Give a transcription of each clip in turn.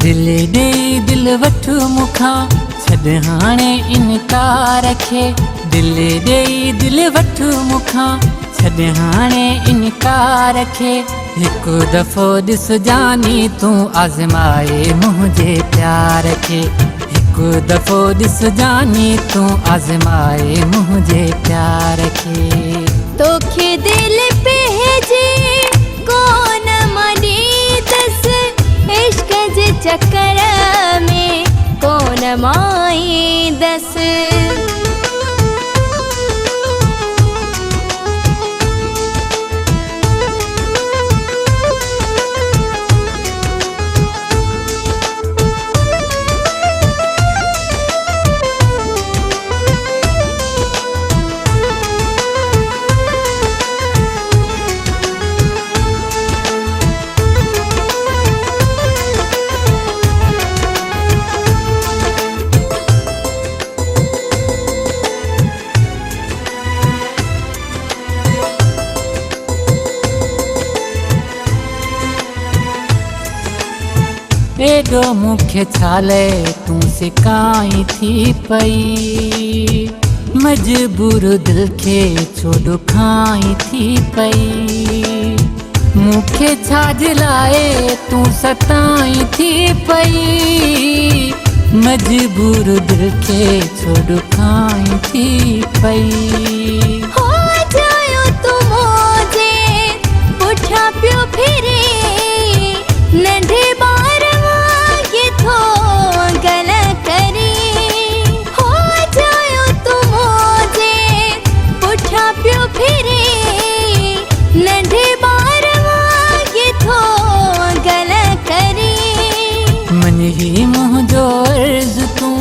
दिल दे दिल वठ मुखा छॾ हाणे इनकार खे। दिल दे दिल वठ मुखा छॾ हाणे इनकार खे। हिकु दफ़ो ॾिस जानी तूं आज़माए मुंहिंजे प्यार खे। हिकु दफ़ो ॾिस जानी तूं आज़माए मुंहिंजे प्यार खे। तोखे दिल पइजे कोन मनी दस इश्क जे चक्कर में कोन माई दस। एडो मुखे छाले तू सिकाई थी पई। मजबूर दिल के छो दुखाई थी पई। मुखे छाज लाए तू सताई थी पई। मजबूर दिल के छो दुखाई थी पई। हो जायो तू मोजे पुठा पियो फिरे नंढे बार ये थो गल करी। हो जायो तू मोजे पुठा पियो फिरे नंढे बार ये थो गल करी। मन ही मुंहिंजो अर्ज़ तूं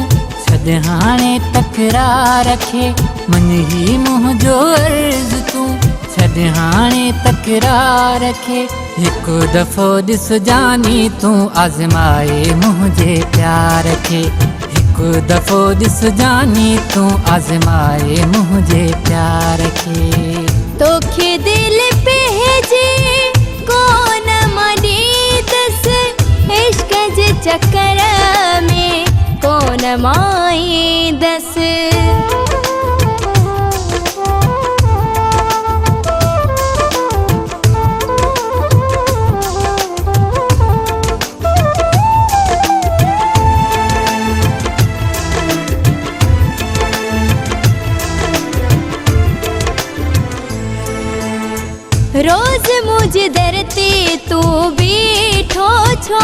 छॾ हाणे तकरार खे। मन ही मुंहिंजो अर्ज़ तूं छॾ हाणे तकरार खे। हिकु दफ़ो ॾिस जानी तूं आज़माए मुंहिंजे प्यार खे। हिकु दफ़ो ॾिस जानी तूं आज़माए मुंहिंजे प्यार खे। तोखे दिल पइजे कोन मनी दस इश्क जे चक्कर में कोन माई दस। रोज मुझे दर ते तू बीठो छो।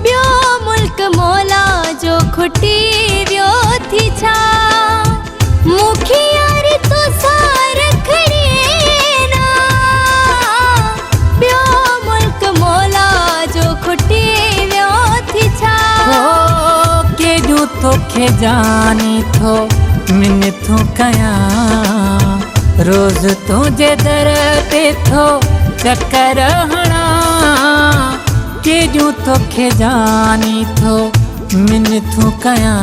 ॿियो मुल्क मौला जो खुटी वियो थी छा। मूंखे यार तो सार खड़ी ना। ॿियो मुल्क मौला जो खुटी वियो थी छा। हो केॾो तोखे जानी थो मिनथूं कयां। रोज़ तुझे दर ते थो चक्कर हणा। केॾियूं तोखे जानी थो मिनथूं कयां।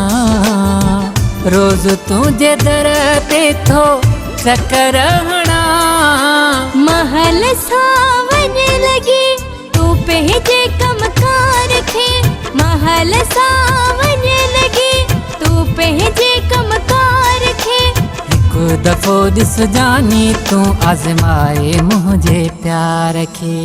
रोज़ तुझे दर ते थो चक्कर हणा। महल सां वञ लॻी तूं पंहिंजे कमकार खे। महल सां वञ लॻी तूं पंहिंजे कमकार खे। हिकु दफ़ो ॾिस जानी तूं आज़माए मुंहिंजे प्यार खे।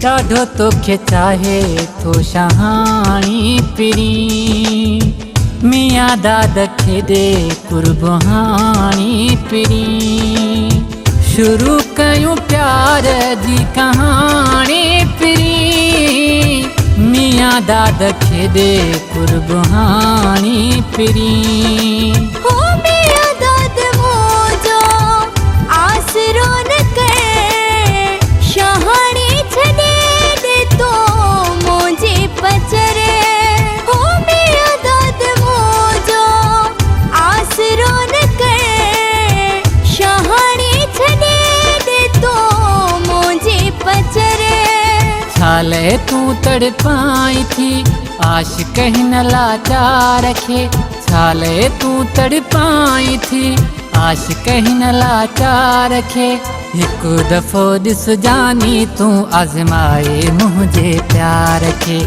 ॾाढो तोखे चाहे थो शहाणी पिरी। मियां दाद खे ॾे कुर्बानी पिरी। शुरू कयूं प्यार जी कहानी पिरी। मियां दाद खे ॾे कुर्बानी पिरी। छाले तू तड़पाई थी आशिक हिन लाचार खे छाले तू तड़पाई थी आशिक हिन लाचार खे हिकु दफ़ो ॾिस जानी तूं आज़माए मुंहिंजे प्यार खे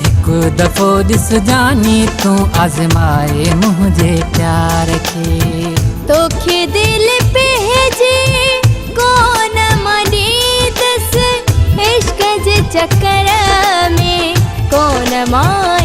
हिकु दफ़ो ॾिस जानी तूं आज़माए मुंहिंजे प्यार खे तोखे दिल पइजे कोन मनीदस इश्क जे चक्कर में कोन मां